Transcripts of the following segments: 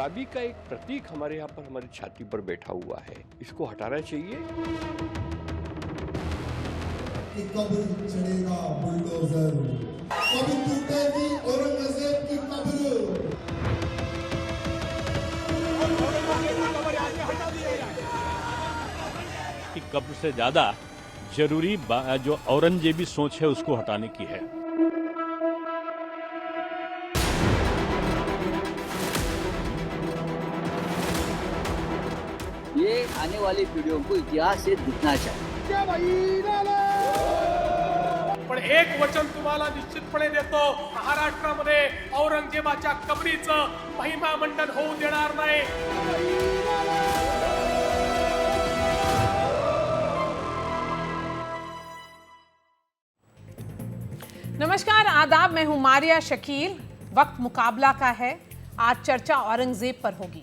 गुलाबी का एक प्रतीक हमारे यहाँ पर हमारी छाती पर बैठा हुआ है, इसको हटाना चाहिए। कि कब चढ़ेगा बुलडोजर, कब टूटेगी औरंगजेब की कब्र। कि कब्र से ज्यादा जरूरी जो औरंगजेबी सोच है उसको हटाने की है। ये आने वाली पीढ़ियों को इतिहास से दिखना चाहिए। पण एक वचन तुम्हाला निश्चितपणे देतो, महाराष्ट्रामध्ये औरंगजेबाच्या कबरीचं महिमा मंडन होऊ देणार नाही। नमस्कार, आदाब। मैं हूं मारिया शकील। वक्त मुकाबला का है। आज चर्चा औरंगजेब पर होगी।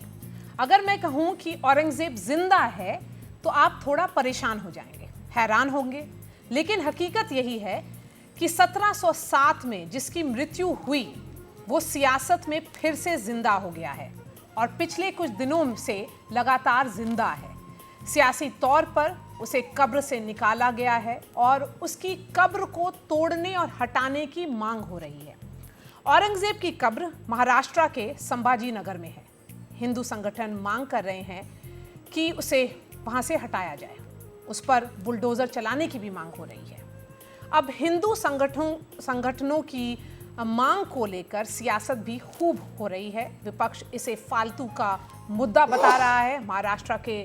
अगर मैं कहूं कि औरंगजेब जिंदा है तो आप थोड़ा परेशान हो जाएंगे, हैरान होंगे, लेकिन हकीकत यही है कि 1707 में जिसकी मृत्यु हुई वो सियासत में फिर से जिंदा हो गया है और पिछले कुछ दिनों से लगातार जिंदा है। सियासी तौर पर उसे कब्र से निकाला गया है और उसकी कब्र को तोड़ने और हटाने की मांग हो रही है। औरंगजेब की कब्र महाराष्ट्र के संभाजी नगर में है। हिंदू संगठन मांग कर रहे हैं कि उसे वहां से हटाया जाए। उस पर बुलडोजर चलाने की भी मांग हो रही है। अब हिंदू संगठनों की मांग को लेकर सियासत भी खूब हो रही है। विपक्ष इसे फालतू का मुद्दा बता रहा है। महाराष्ट्र के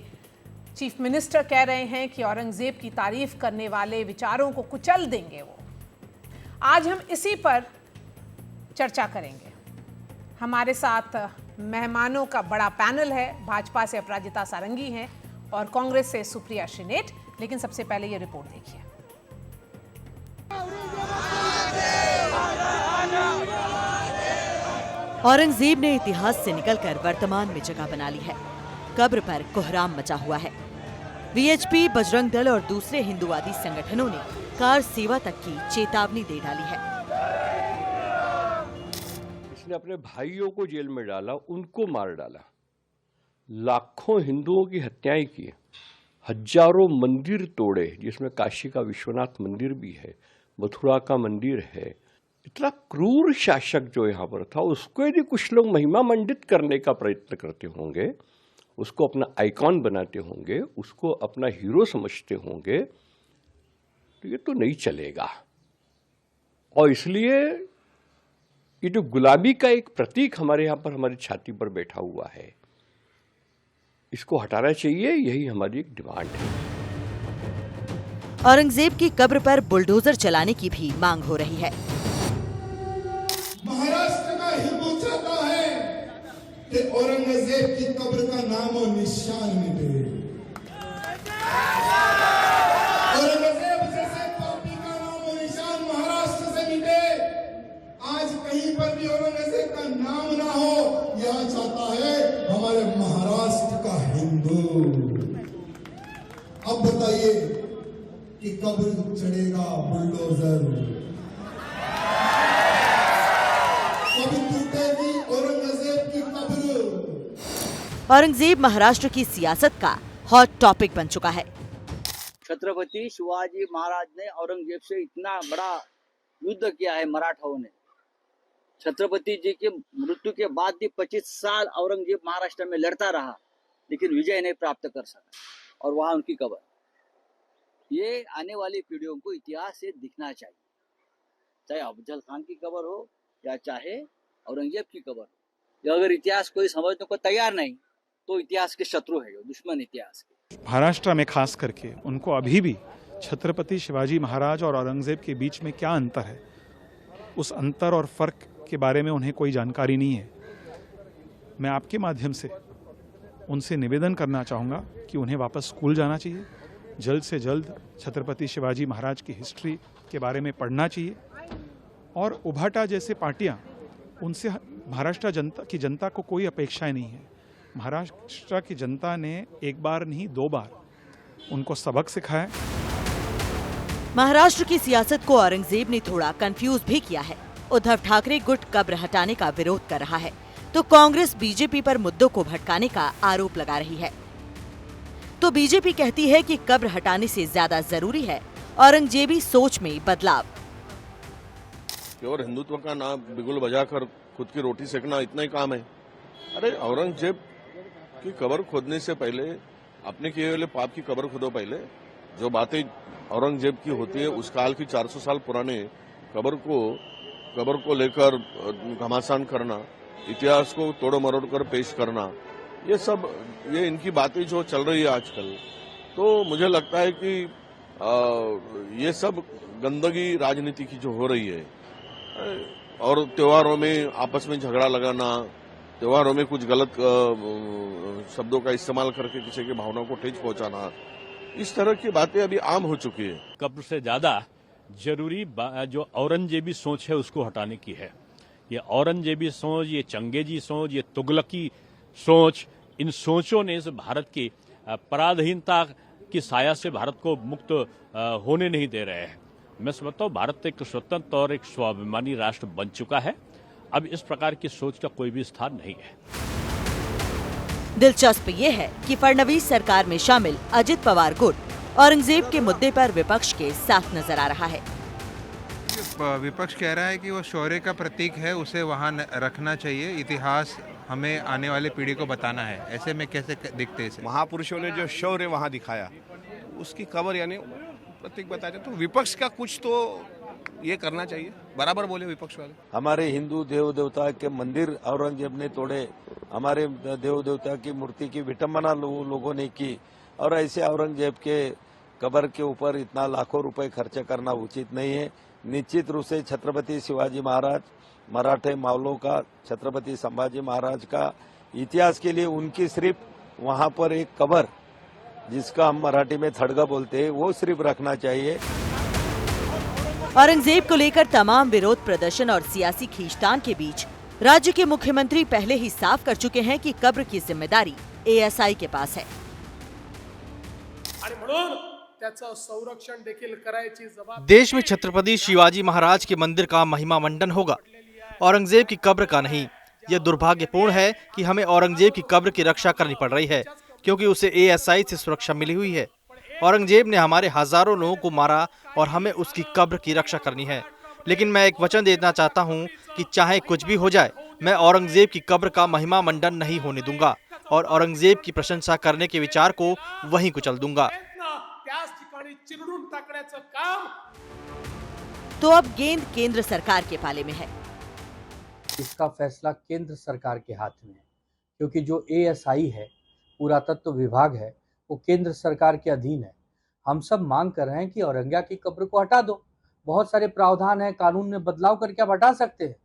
चीफ मिनिस्टर कह रहे हैं कि औरंगजेब की तारीफ करने वाले विचारों को कुचल देंगे वो। आज हम इसी पर चर्चा करेंगे। हमारे साथ मेहमानों का बड़ा पैनल है। भाजपा से अपराजिता सारंगी हैं और कांग्रेस से सुप्रिया श्रीनेठ। लेकिन सबसे पहले ये रिपोर्ट देखिए। औरंगजेब ने इतिहास से निकलकर वर्तमान में जगह बना ली है। कब्र पर कोहराम मचा हुआ है। वीएचपी, बजरंग दल और दूसरे हिंदुवादी संगठनों ने कार सेवा तक की चेतावनी दे डाली है। इसने अपने भाइयों को जेल में डाला, उनको मार डाला, लाखों हिंदुओं की हत्याएं की, हजारों मंदिर तोड़े, जिसमें काशी का विश्वनाथ मंदिर भी है, मथुरा का मंदिर है। इतना क्रूर शासक जो यहाँ पर था, उसको यदि कुछ लोग महिमा मंडित करने का प्रयत्न करते होंगे, उसको अपना आइकॉन बनाते होंगे, उसको अपना हीरो समझते होंगे, तो ये तो नहीं चलेगा। और इसलिए ये जो गुलाबी का एक प्रतीक हमारे यहाँ पर हमारी छाती पर बैठा हुआ है, इसको हटाना चाहिए। यही हमारी एक डिमांड है। औरंगजेब की कब्र पर बुलडोजर चलाने की भी मांग हो रही है। महाराष्ट्र का हिंदू चाहता है कि औरंगजेब की कब्र का नाम और निशान मिटे। औरंगजेब जैसे पापी का नाम और निशान महाराष्ट्र से मिटे। आज कहीं पर भी औरंगजेब का नाम ना हो, यह चाहता है हमारे महाराष्ट्र का हिंदू। अब बताइए कि कब चढ़ेगा बुलडोजर, कब टूटेगी औरंगजेब की कब्र। औरंगजेब महाराष्ट्र की सियासत का हॉट टॉपिक बन चुका है। छत्रपति शिवाजी महाराज ने औरंगजेब से इतना बड़ा युद्ध किया है मराठाओं ने। छत्रपति जी के मृत्यु के बाद भी 25 साल औरंगजेब महाराष्ट्र में लड़ता रहा, लेकिन विजय नहीं प्राप्त कर सका। और वहां उनकी कब्र, ये आने वाली पीढ़ियों को इतिहास से दिखना चाहिए। चाहे अफजल खान की कब्र हो या चाहे औरंगजेब की कब्र हो। अगर इतिहास कोई समझने को तैयार नहीं तो इतिहास के शत्रु है, दुश्मन इतिहास के। महाराष्ट्र में खास करके उनको अभी भी छत्रपति शिवाजी महाराज और औरंगजेब के बीच में क्या अंतर है, उस अंतर और फर्क के बारे में उन्हें कोई जानकारी नहीं है। मैं आपके माध्यम से उनसे निवेदन करना चाहूँगा कि उन्हें वापस स्कूल जाना चाहिए, जल्द से जल्द छत्रपति शिवाजी महाराज की हिस्ट्री के बारे में पढ़ना चाहिए। और उभाटा जैसे पार्टियां, उनसे महाराष्ट्र की जनता को कोई अपेक्षाएं नहीं है। महाराष्ट्र की जनता ने एक बार नहीं 2 बार उनको सबक सिखाया। महाराष्ट्र की सियासत को औरंगजेब ने थोड़ा कंफ्यूज भी किया है। उद्धव ठाकरे गुट कब्र हटाने का विरोध कर रहा है। तो कांग्रेस बीजेपी पर मुद्दों को भटकाने का आरोप लगा रही है। तो बीजेपी कहती है कि कब्र हटाने से ज्यादा जरूरी है औरंगजेबी सोच में बदलाव। और हिंदुत्व का नाम बिगुल बजाकर खुद की रोटी सेकना इतना ही काम है। अरे औरंगजेब की कब्र खोदने से पहले अपने किए हुए पाप की कब्र खोदो। पहले जो बातें औरंगजेब की होती है उस काल की 400 साल पुराने कब्र को लेकर घमासान करना, इतिहास को तोड़ मरोड़ कर पेश करना, ये इनकी बातें जो चल रही है आजकल, तो मुझे लगता है कि ये सब गंदगी राजनीति की जो हो रही है और त्योहारों में आपस में झगड़ा लगाना, त्योहारों में कुछ गलत शब्दों का इस्तेमाल करके किसी की भावनाओं को ठेस पहुंचाना, इस तरह की बातें अभी आम हो चुकी है। कब्र से ज्यादा जरूरी जो औरंगजेबी सोच है उसको हटाने की है। ये औरंगजेबी सोच, ये चंगेजी सोच, ये तुगलकी सोच, इन सोचों ने इस भारत की पराधीनता की साया से भारत को मुक्त होने नहीं दे रहे हैं। मैं समझता हूँ भारत एक स्वतंत्र और एक स्वाभिमानी राष्ट्र बन चुका है। अब इस प्रकार की सोच का कोई भी स्थान नहीं है। दिलचस्प ये है कि फडणवीस सरकार में शामिल अजित पवार गुट औरंगजेब के मुद्दे पर विपक्ष के साथ नजर आ रहा है। विपक्ष कह रहा है कि वो शौर्य का प्रतीक है, उसे वहाँ रखना चाहिए, इतिहास हमें आने वाले पीढ़ी को बताना है। ऐसे में कैसे दिखते हैं? महापुरुषों ने जो शौर्य वहाँ दिखाया उसकी कब्र यानी प्रतीक बताया, तो विपक्ष का कुछ तो ये करना चाहिए। बराबर बोले विपक्ष वाले। हमारे हिंदू देव देवता के मंदिर औरंगजेब ने तोड़े, हमारे देव देवता की मूर्ति की विटंबना लोगों ने की, और ऐसे औरंगजेब के कब्र के ऊपर इतना लाखों रुपए खर्च करना उचित नहीं है। निश्चित रूप से छत्रपति शिवाजी महाराज, मराठे मावलों का, छत्रपति संभाजी महाराज का इतिहास के लिए उनकी सिर्फ वहां पर एक कब्र, जिसका हम मराठी में थड़गा बोलते हैं, वो सिर्फ रखना चाहिए। औरंगजेब को लेकर तमाम विरोध प्रदर्शन और सियासी खींचतान के बीच राज्य के मुख्यमंत्री पहले ही साफ कर चुके हैं कि कब्र की जिम्मेदारी एएसआई के पास है। आणि म्हणून त्याचं संरक्षण देखील करायची जबाबदारी देश में छत्रपति शिवाजी महाराज के मंदिर का महिमा मंडन होगा, औरंगजेब की कब्र का नहीं। यह दुर्भाग्यपूर्ण है कि हमें औरंगजेब की कब्र की रक्षा करनी पड़ रही है, क्योंकि उसे एएसआई से सुरक्षा मिली हुई है। औरंगजेब ने हमारे हजारों लोगों को मारा और हमें उसकी कब्र की रक्षा करनी है। लेकिन मैं एक वचन देना चाहता हूं कि चाहे कुछ भी हो जाए, मैं औरंगजेब की कब्र का महिमा मंडन नहीं होने दूंगा और औरंगजेब की प्रशंसा करने के विचार को वहीं कुचल दूंगा। तो अब गेंद केंद्र सरकार के पाले में है। इसका फैसला केंद्र सरकार के हाथ में है, क्योंकि जो एएसआई है, पुरातत्व विभाग है, वो केंद्र सरकार के अधीन है। हम सब मांग कर रहे हैं कि औरंगजेब की कब्र को हटा दो। बहुत सारे प्रावधान है, कानून में बदलाव करके आप हटा सकते हैं,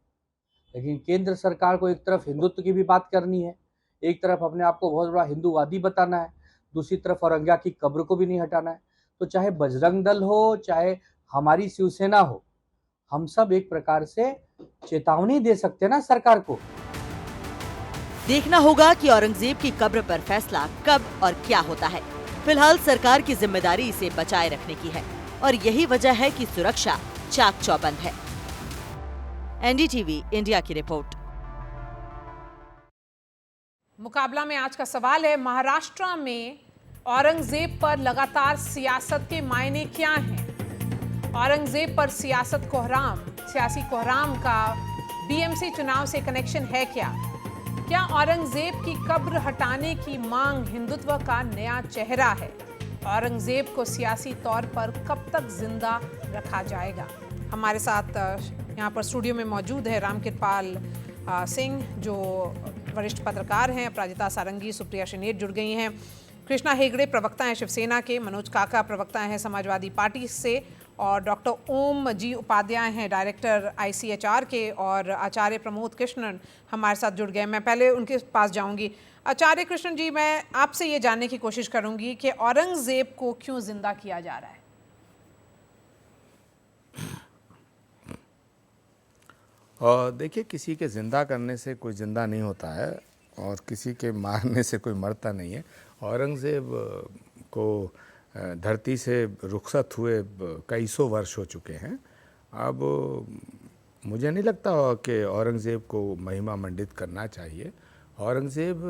लेकिन केंद्र सरकार को एक तरफ हिंदुत्व की भी बात करनी है, एक तरफ अपने आप को बहुत बड़ा हिंदूवादी बताना है, दूसरी तरफ औरंगजेब की कब्र को भी नहीं हटाना है। तो चाहे बजरंग दल हो, चाहे हमारी शिवसेना हो, हम सब एक प्रकार से चेतावनी दे सकते हैं ना सरकार को। देखना होगा कि औरंगजेब की कब्र पर फैसला कब और क्या होता है। फिलहाल सरकार की जिम्मेदारी इसे बचाए रखने की है और यही वजह है कि सुरक्षा चाक चौबंद है। एनडीटीवी इंडिया की रिपोर्ट। मुकाबला में आज का सवाल है, महाराष्ट्र में औरंगजेब पर लगातार सियासत के मायने क्या हैं? औरंगजेब पर सियासी कोहराम का बीएमसी चुनाव से कनेक्शन है क्या? क्या औरंगजेब की कब्र हटाने की मांग हिंदुत्व का नया चेहरा है? औरंगजेब को सियासी तौर पर कब तक जिंदा रखा जाएगा? हमारे साथ यहाँ पर स्टूडियो में मौजूद है रामकृपाल सिंह, जो वरिष्ठ पत्रकार हैं, अपराजिता सारंगी, सुप्रिया शिनेट जुड़ गई हैं, कृष्णा हेगड़े प्रवक्ता हैं शिवसेना के, मनोज काका प्रवक्ता हैं समाजवादी पार्टी से, और डॉक्टर ओम जी उपाध्याय हैं डायरेक्टर ICHR के, और आचार्य प्रमोद कृष्णन हमारे साथ जुड़ गए। मैं पहले उनके पास जाऊंगी। आचार्य कृष्णन जी, मैं आपसे ये जानने की कोशिश करूंगी कि औरंगजेब को क्यों जिंदा किया जा रहा है? देखिए, किसी के जिंदा करने से कोई जिंदा नहीं होता है और किसी के मारने से कोई मरता नहीं है। औरंगजेब को धरती से रुखसत हुए कई सौ वर्ष हो चुके हैं। अब मुझे नहीं लगता कि औरंगज़ेब को महिमा मंडित करना चाहिए। औरंगज़ेब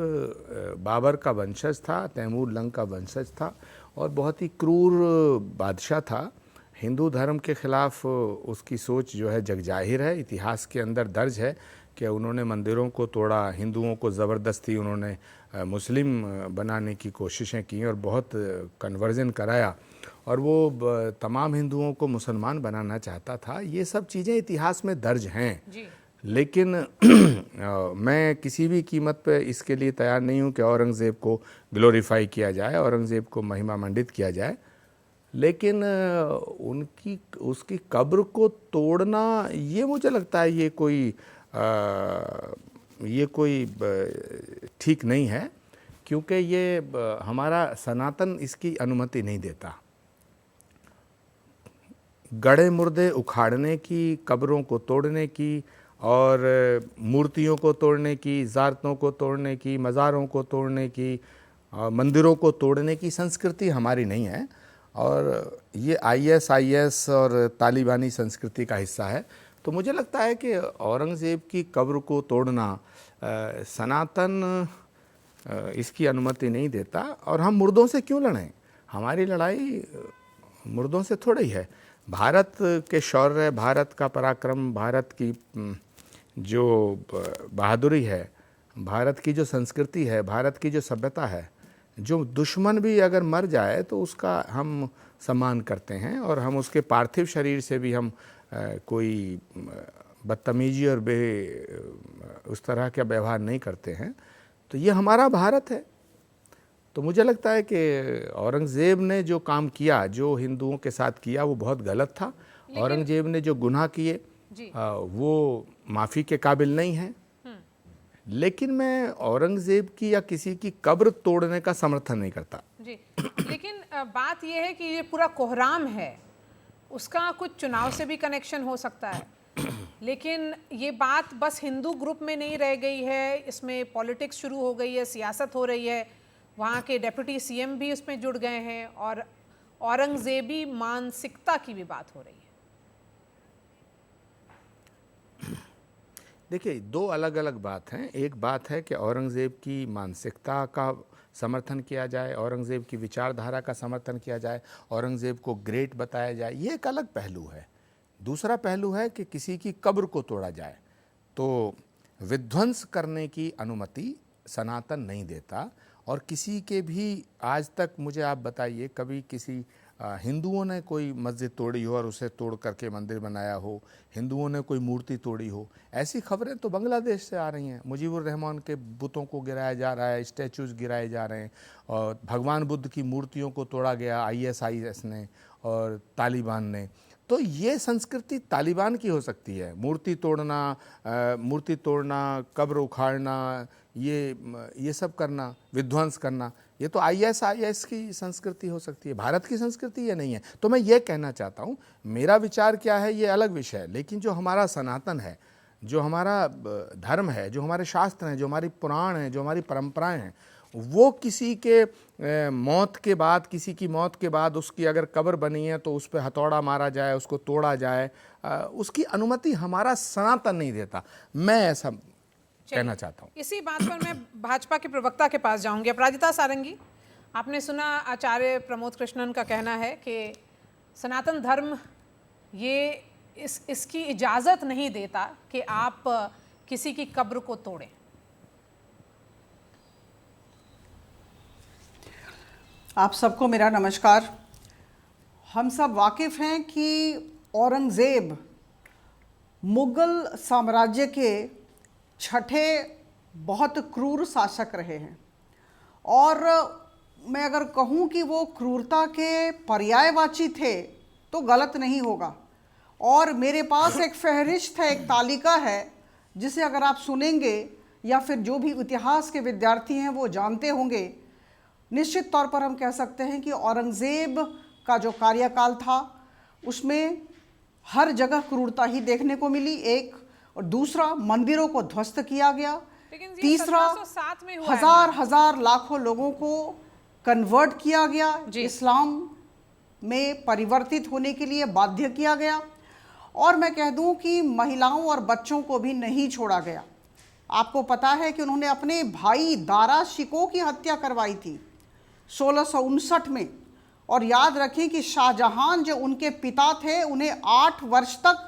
बाबर का वंशज था, तैमूर लंग का वंशज था और बहुत ही क्रूर बादशाह था। हिंदू धर्म के ख़िलाफ़ उसकी सोच जो है जग जाहिर है, इतिहास के अंदर दर्ज है कि उन्होंने मंदिरों को तोड़ा, हिंदुओं को ज़बरदस्ती उन्होंने मुस्लिम बनाने की कोशिशें की और बहुत कन्वर्जन कराया और वो तमाम हिंदुओं को मुसलमान बनाना चाहता था। ये सब चीज़ें इतिहास में दर्ज हैं, लेकिन मैं किसी भी कीमत पे इसके लिए तैयार नहीं हूँ कि औरंगज़ेब को ग्लोरीफाई किया जाए, औरंगज़ेब को महिमा मंडित किया जाए। लेकिन उसकी कब्र को तोड़ना, ये मुझे लगता है ये कोई ठीक नहीं है, क्योंकि ये हमारा सनातन इसकी अनुमति नहीं देता। गड़े मुर्दे उखाड़ने की, कब्रों को तोड़ने की और मूर्तियों को तोड़ने की, ज़ारतों को तोड़ने की, मज़ारों को तोड़ने की, मंदिरों को तोड़ने की संस्कृति हमारी नहीं है और ये ISIS और तालिबानी संस्कृति का हिस्सा है। तो मुझे लगता है कि औरंगज़ेब की कब्र को तोड़ना सनातन इसकी अनुमति नहीं देता। और हम मुर्दों से क्यों लड़ें? हमारी लड़ाई मुर्दों से थोड़ी है। भारत के शौर्य, भारत का पराक्रम, भारत की जो बहादुरी है, भारत की जो संस्कृति है, भारत की जो सभ्यता है, जो दुश्मन भी अगर मर जाए तो उसका हम सम्मान करते हैं और हम उसके पार्थिव शरीर से भी हम कोई बदतमीजी और उस तरह का व्यवहार नहीं करते हैं। तो ये हमारा भारत है। तो मुझे लगता है कि औरंगज़ेब ने जो काम किया, जो हिंदुओं के साथ किया, वो बहुत गलत था। औरंगज़ेब ने जो गुनाह किए वो माफ़ी के काबिल नहीं है। लेकिन मैं औरंगज़ेब की या किसी की कब्र तोड़ने का समर्थन नहीं करता जी। लेकिन बात यह है कि ये पूरा कोहराम है, उसका कुछ चुनाव से भी कनेक्शन हो सकता है। लेकिन ये बात बस हिंदू ग्रुप में नहीं रह गई है, इसमें पॉलिटिक्स शुरू हो गई है, सियासत हो रही है। वहाँ के डिप्टी CM भी उसमें जुड़ गए हैं और औरंगज़ेबी मानसिकता की भी बात हो रही है। देखिए, दो अलग अलग बात हैं। एक बात है कि औरंगज़ेब की मानसिकता का समर्थन किया जाए, औरंगज़ेब की विचारधारा का समर्थन किया जाए, औरंगज़ेब को ग्रेट बताया जाए, ये एक अलग पहलू है। दूसरा पहलू है कि किसी की कब्र को तोड़ा जाए। तो विध्वंस करने की अनुमति सनातन नहीं देता और किसी के भी आज तक मुझे आप बताइए कभी किसी हिंदुओं ने कोई मस्जिद तोड़ी हो और उसे तोड़ करके मंदिर बनाया हो, हिंदुओं ने कोई मूर्ति तोड़ी हो, ऐसी खबरें तो बांग्लादेश से आ रही हैं। मुजीबुर रहमान के बुतों को गिराया जा रहा है, स्टैचूज़ गिराए जा रहे हैं और भगवान बुद्ध की मूर्तियों को तोड़ा गया ISIS ने और तालिबान ने। तो ये संस्कृति तालिबान की हो सकती है, मूर्ति तोड़ना, कब्र उखाड़ना, ये सब करना, विध्वंस करना, ये तो ISIS की संस्कृति हो सकती है, भारत की संस्कृति ये नहीं है। तो मैं ये कहना चाहता हूँ, मेरा विचार क्या है ये अलग विषय है, लेकिन जो हमारा सनातन है, जो हमारा धर्म है, जो हमारे शास्त्र हैं, जो हमारी पुराण हैं, जो हमारी परंपराएं हैं, वो किसी के मौत के बाद, किसी की मौत के बाद उसकी अगर कब्र बनी है तो उस पर हथौड़ा मारा जाए, उसको तोड़ा जाए, उसकी अनुमति हमारा सनातन नहीं देता। मैं ऐसा कहना चाहता हूँ। इसी बात पर मैं भाजपा के प्रवक्ता के पास जाऊंगी। अपराजिता सारंगी, आपने सुना आचार्य प्रमोद कृष्णन का कहना है कि सनातन धर्म ये इसकी इजाज़त नहीं देता कि आप किसी की कब्र को तोड़ें। आप सबको मेरा नमस्कार। हम सब वाकिफ़ हैं कि औरंगज़ेब मुग़ल साम्राज्य के छठे बहुत क्रूर शासक रहे हैं और मैं अगर कहूँ कि वो क्रूरता के पर्यायवाची थे तो गलत नहीं होगा। और मेरे पास एक फहरिस्त है, एक तालिका है, जिसे अगर आप सुनेंगे या फिर जो भी इतिहास के विद्यार्थी हैं वो जानते होंगे, निश्चित तौर पर हम कह सकते हैं कि औरंगज़ेब का जो कार्यकाल था उसमें हर जगह क्रूरता ही देखने को मिली, एक। और दूसरा, मंदिरों को ध्वस्त किया गया। तीसरा, हजार लाखों लोगों को कन्वर्ट किया गया, इस्लाम में परिवर्तित होने के लिए बाध्य किया गया। और मैं कह दूं कि महिलाओं और बच्चों को भी नहीं छोड़ा गया। आपको पता है कि उन्होंने अपने भाई दारा शिकोह की हत्या करवाई थी 1659 में, और याद रखें कि शाहजहां जो उनके पिता थे उन्हें 8 वर्ष तक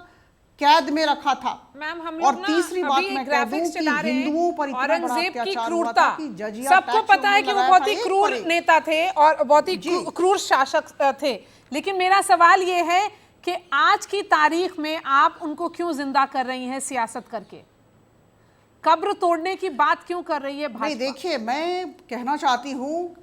कैद में रखा था। मैम, हम और लोग तीसरी बात मैं कह दूं कि हिंदुओं पर इतना बड़ा औरंगजेब की अत्याचार हुआ क्रूरता, था कि जजिया सबको टैक्स पता है कि वो उन्होंने बहुत ही लगाया था क्रूर 1 पर 1। नेता थे और बहुत ही क्रूर शासक थे, लेकिन मेरा सवाल ये है कि आज की तारीख में आप उनको क्यों जिंदा कर रही हैं सियासत करके? कब्र तोड़ने की बात क्यों कर रही है भाजपा? नहीं, देखिए, मैं कहना चाहती हूँ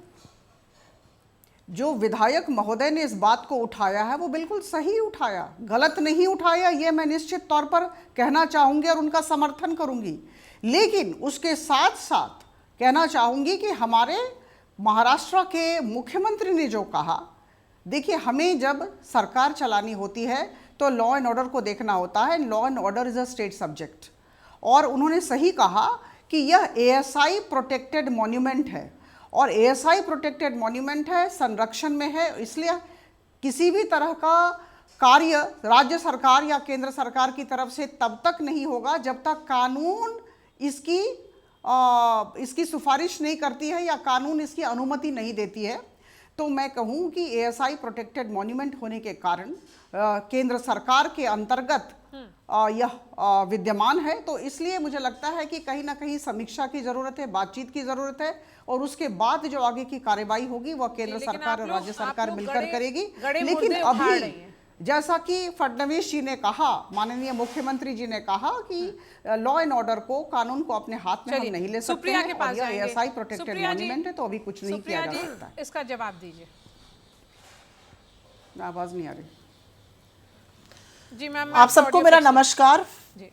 जो विधायक महोदय ने इस बात को उठाया है वो बिल्कुल सही उठाया, गलत नहीं उठाया, ये मैं निश्चित तौर पर कहना चाहूँगी और उनका समर्थन करूँगी। लेकिन उसके साथ साथ कहना चाहूँगी कि हमारे महाराष्ट्र के मुख्यमंत्री ने जो कहा, देखिए, हमें जब सरकार चलानी होती है तो लॉ एंड ऑर्डर को देखना होता है। Law and order is a state subject, और उन्होंने सही कहा कि यह ASI प्रोटेक्टेड मॉन्यूमेंट है, और ASI प्रोटेक्टेड मॉन्यूमेंट है, संरक्षण में है, इसलिए किसी भी तरह का कार्य राज्य सरकार या केंद्र सरकार की तरफ से तब तक नहीं होगा जब तक कानून इसकी सिफारिश नहीं करती है या कानून इसकी अनुमति नहीं देती है। तो मैं कहूँ कि ASI प्रोटेक्टेड मॉन्यूमेंट होने के कारण केंद्र सरकार के अंतर्गत यह विद्यमान है, तो इसलिए मुझे लगता है कि कहीं ना कहीं समीक्षा की ज़रूरत है, बातचीत की ज़रूरत है, और उसके बाद जो आगे की कार्रवाई होगी वह केंद्र सरकार और राज्य सरकार मिलकर करेगी। लेकिन अभी जैसा कि फडणवीस जी ने कहा, माननीय मुख्यमंत्री जी ने कहा कि लॉ एंड ऑर्डर को, कानून को अपने हाथ में हम नहीं ले सकते हैं, और यह ASI प्रोटेक्टेड मॉन्यूमेंट है, तो अभी कुछ नहीं किया जा सकता। इसका जवाब दीजिए। आवाज नहीं आ रही जी मैम। आप सबको मेरा नमस्कार,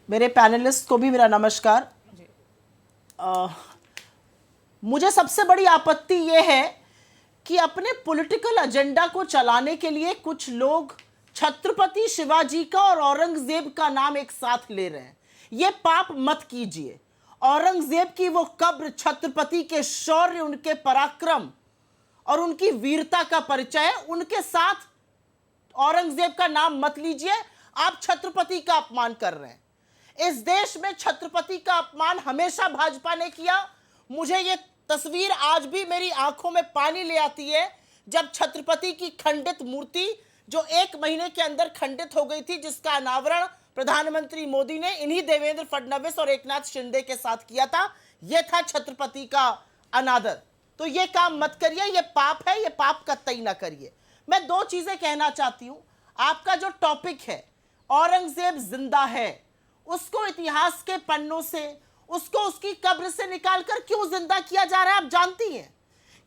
मेरे पैनलिस्ट को भी मेरा नमस्कार। मुझे सबसे बड़ी आपत्ति ये है कि अपने पॉलिटिकल एजेंडा को चलाने के लिए कुछ लोग छत्रपति शिवाजी का और औरंगजेब का नाम एक साथ ले रहे हैं। ये पाप मत कीजिए। औरंगजेब की वो कब्र छत्रपति के शौर्य, उनके पराक्रम और उनकी वीरता का परिचय है, उनके साथ औरंगजेब का नाम मत लीजिए। आप छत्रपति का अपमान कर रहे हैं। इस देश में छत्रपति का अपमान हमेशा भाजपा ने किया। मुझे ये तस्वीर आज भी मेरी आंखों में पानी ले आती है, जब छत्रपति की खंडित मूर्ति जो 1 महीने के अंदर खंडित हो गई थी, जिसका अनावरण प्रधानमंत्री मोदी ने इन्हीं देवेंद्र फडणवीस और एकनाथ शिंदे के साथ किया था। यह था छत्रपति का अनादर। तो ये काम मत करिए, ये पाप है, ये पाप कतई ना करिए। मैं 2 चीजें कहना चाहती हूं। आपका जो टॉपिक है, औरंगजेब जिंदा है, उसको इतिहास के पन्नों से, उसको उसकी कब्र से निकालकर क्यों जिंदा किया जा रहा है? आप जानती हैं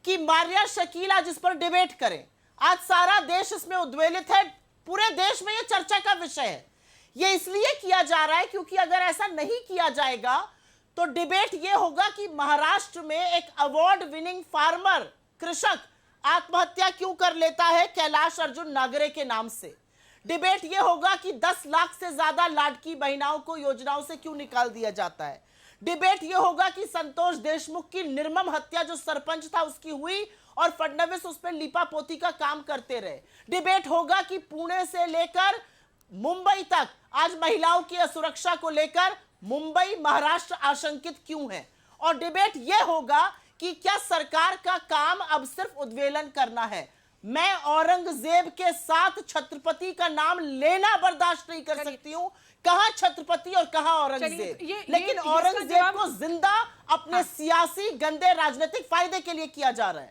कि मारिया शकील आज इस पर डिबेट करें, आज सारा देश इसमें उद्वेलित है, पूरे देश में यह चर्चा का विषय है। यह इसलिए किया जा रहा है क्योंकि अगर ऐसा नहीं किया जाएगा तो डिबेट यह होगा कि महाराष्ट्र में एक अवार्ड विनिंग फार्मर, कृषक आत्महत्या क्यों कर लेता है कैलाश अर्जुन नागरे के नाम से। डिबेट यह होगा कि 10 लाख से ज्यादा लाडकी बहनाओं को योजनाओं से क्यों निकाल दिया जाता है। डिबेट यह होगा कि संतोष देशमुख की निर्मम हत्या जो सरपंच था उसकी हुई और फडणवीस उस पर लिपापोती का काम करते रहे। डिबेट होगा कि पुणे से लेकर मुंबई तक आज महिलाओं की असुरक्षा को लेकर मुंबई, महाराष्ट्र आशंकित क्यों है। और डिबेट यह होगा कि क्या सरकार का काम अब सिर्फ उद्वेलन करना है। मैं औरंगजेब के साथ छत्रपति का नाम लेना बर्दाश्त नहीं कर सकती हूं। कहां छत्रपति और कहां औरंगजेब, लेकिन औरंगजेब को जिंदा अपने सियासी गंदे राजनीतिक फायदे के लिए किया जा रहा है।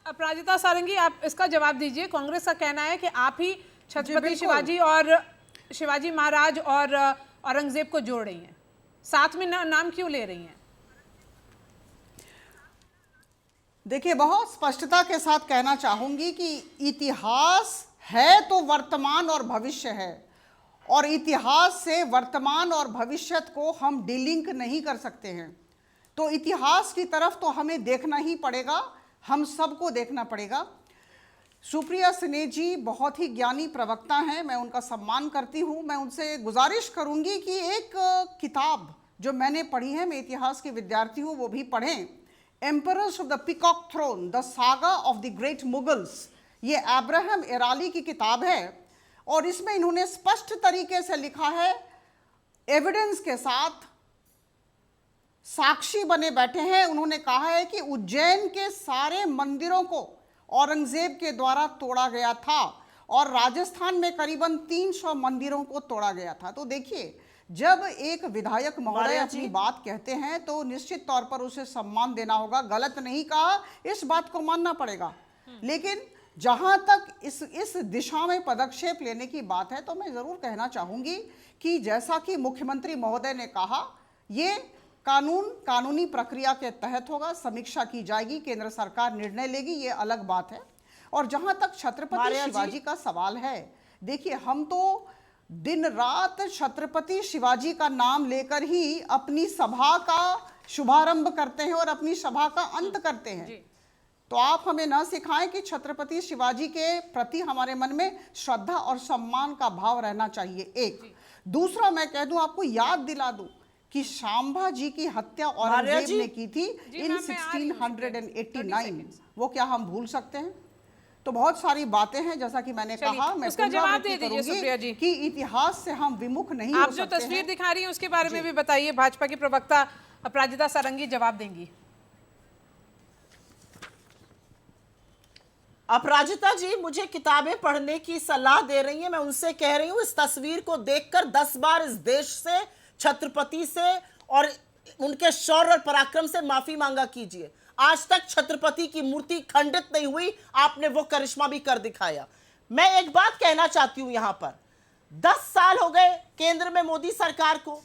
अपराजिता सारंगी, आप इसका जवाब दीजिए। कांग्रेस का कहना है कि आप ही छत्रपति शिवाजी और शिवाजी महाराज और औरंगजेब को जोड़ रही हैं, साथ में नाम क्यों ले रही हैं? देखिए, बहुत स्पष्टता के साथ कहना चाहूंगी कि इतिहास है तो वर्तमान और भविष्य है, और इतिहास से वर्तमान और भविष्य को हम डिलिंक नहीं कर सकते हैं। तो इतिहास की तरफ तो हमें देखना ही पड़ेगा, हम सबको देखना पड़ेगा। सुप्रिया सिन्हा जी बहुत ही ज्ञानी प्रवक्ता हैं, मैं उनका सम्मान करती हूं। मैं उनसे गुजारिश करूंगी कि एक किताब जो मैंने पढ़ी है, मैं इतिहास की विद्यार्थी हूं, वो भी पढ़ें। Emperors of the peacock throne, the saga of the great Mughals, ये अब्राहम एराली की किताब है। और इसमें इन्होंने स्पष्ट तरीके से लिखा है, एविडेंस के साथ साक्षी बने बैठे हैं। उन्होंने कहा है कि उज्जैन के सारे मंदिरों को औरंगजेब के द्वारा तोड़ा गया था और राजस्थान में करीबन 300 मंदिरों को तोड़ा गया था। तो देखिए, जब एक विधायक महोदय अपनी बात कहते हैं तो निश्चित तौर पर उसे सम्मान देना होगा। गलत नहीं कहा, इस बात को मानना पड़ेगा। लेकिन जहां तक इस दिशा में पदक्षेप लेने की बात है, तो मैं जरूर कहना चाहूंगी कि जैसा कि मुख्यमंत्री महोदय ने कहा, ये कानूनी प्रक्रिया के तहत होगा, समीक्षा की जाएगी, केंद्र सरकार निर्णय लेगी, ये अलग बात है। और जहां तक छत्रपति शिवाजी का सवाल है, देखिए, हम तो दिन रात छत्रपति शिवाजी का नाम लेकर ही अपनी सभा का शुभारंभ करते हैं और अपनी सभा का अंत करते हैं। तो आप हमें ना सिखाएं कि छत्रपति शिवाजी के प्रति हमारे मन में श्रद्धा और सम्मान का भाव रहना चाहिए। एक दूसरा, मैं कह दूं, आपको याद दिला दूं कि शांभा जी की हत्या औरंगजेब ने की थी इन 1689। वो क्या हम भूल सकते हैं? तो बहुत सारी बातें हैं, जैसा कि मैंने कहा, मैं उसका जवाब दे दीजिए सुप्रिया जी कि इतिहास से हम विमुख नहीं आप हो जो सकते तस्वीर हैं। दिखा रही हैं उसके बारे में भी बताइए। भाजपा की प्रवक्ता अपराजिता सारंगी जवाब देंगी। अपराजिता जी मुझे किताबें पढ़ने की सलाह दे रही हैं, मैं उनसे कह रही हूं इस तस्वीर को देखकर 10 बार इस देश से, छत्रपति से और उनके शौर्य और पराक्रम से माफी मांगा कीजिए। आज तक छत्रपति की मूर्ति खंडित नहीं हुई, आपने वो करिश्मा भी कर दिखाया। मैं एक बात कहना चाहती हूं यहां पर, 10 साल हो गए केंद्र में मोदी सरकार को।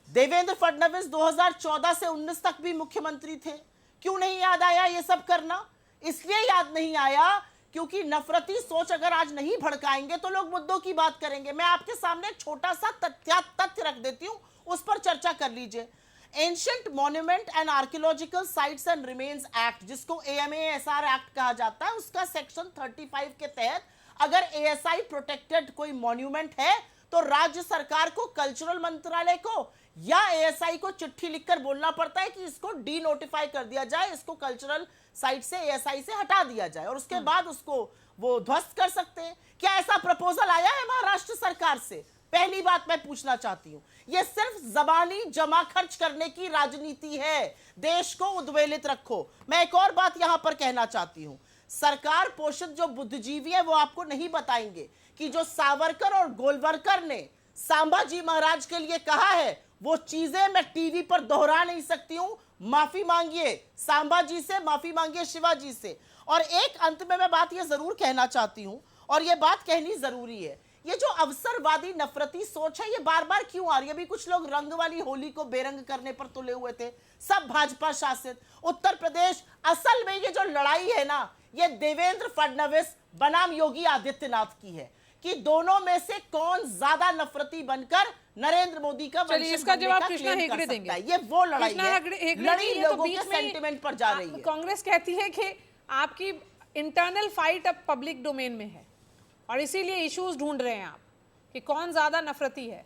देवेंद्र फडणवीस 2014 से 19 तक भी मुख्यमंत्री थे। क्यों नहीं याद आया ये सब करना? इसलिए याद नहीं आया क्योंकि नफरती सोच अगर आज नहीं भड़काएंगे तो लोग मुद्दों की बात करेंगे। मैं आपके सामने एक छोटा सा तथ्य रख देती हूं, उस पर चर्चा कर लीजिए। Ancient monument and archaeological sites and remains act, जिसको AMASR एक्ट कहा जाता है, उसका सेक्शन 35 के तहत अगर ASI प्रोटेक्टेड कोई मॉन्यूमेंट है तो राज्य सरकार को, कल्चरल मंत्रालय को या ASI को चिट्ठी लिखकर बोलना पड़ता है कि इसको डी नोटिफाई कर दिया जाए, इसको कल्चरल साइट से, ASI से हटा दिया जाए, और उसके बाद उसको वो ध्वस्त कर सकते हैं। क्या ऐसा प्रपोजल आया है महाराष्ट्र सरकार से? पहली बात मैं पूछना चाहती हूं। यह सिर्फ जबानी जमा खर्च करने की राजनीति है। देश को उद्वेलित रखो। मैं एक और बात यहां पर कहना चाहती हूं, सरकार पोषित जो बुद्धिजीवी है वो आपको नहीं बताएंगे कि जो सावरकर और गोलवरकर ने सांबा जी महाराज के लिए कहा है, वो चीजें मैं टीवी पर दोहरा नहीं सकती हूं। माफी मांगिए सांबा जी से, माफी मांगिए शिवाजी से। और एक अंत में मैं बात ये जरूर कहना चाहती हूं, और ये बात कहनी जरूरी है, ये जो अवसरवादी नफरती सोच है ये बार बार क्यों आ रही है? अभी कुछ लोग रंग वाली होली को बेरंग करने पर तुले हुए थे, सब भाजपा शासित उत्तर प्रदेश। असल में ये जो लड़ाई है ना, ये देवेंद्र फडणवीस बनाम योगी आदित्यनाथ की है कि दोनों में से कौन ज्यादा नफरती बनकर नरेंद्र मोदी का चलिए इसका जवाब कृष्णा हेगड़े देंगे। ये वो लड़ाई कृष्णा है, लड़ी लोगों के सेंटिमेंट पर जा रही है। कांग्रेस कहती है कि आपकी इंटरनल फाइट अब पब्लिक डोमेन में है और इसीलिए इश्यूज ढूंढ रहे हैं आप कि कौन ज्यादा नफरती है।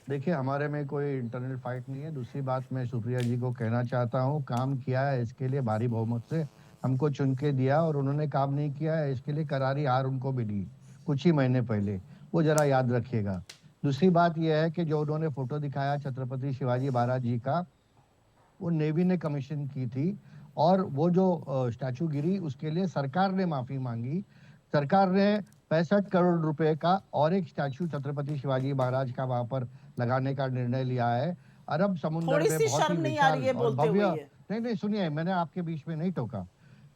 देखिए, हमारे में कोई इंटरनल फाइट नहीं है। दूसरी बात मैं सुप्रिया जी को कहना चाहता हूँ, काम किया है इसके लिए भारी बहुमत से हमको चुन के दिया, और उन्होंने काम नहीं किया है इसके लिए करारी हार उनको मिली कुछ ही महीने पहले, वो जरा याद रखिएगा। दूसरी बात यह है कि जो उन्होंने फोटो दिखाया छत्रपति शिवाजी महाराज जी का, वो नेवी ने कमीशन की थी, और वो जो स्टैचू गिरी उसके लिए सरकार ने माफी मांगी। सरकार ने 65 करोड़ रुपए का और एक स्टैचू छत्रपति शिवाजी महाराज का वहां पर लगाने का निर्णय लिया है। अरब समुद्र में बहुत ही विशाल और भव्य, नहीं सुनिए, मैंने आपके बीच में नहीं टोका।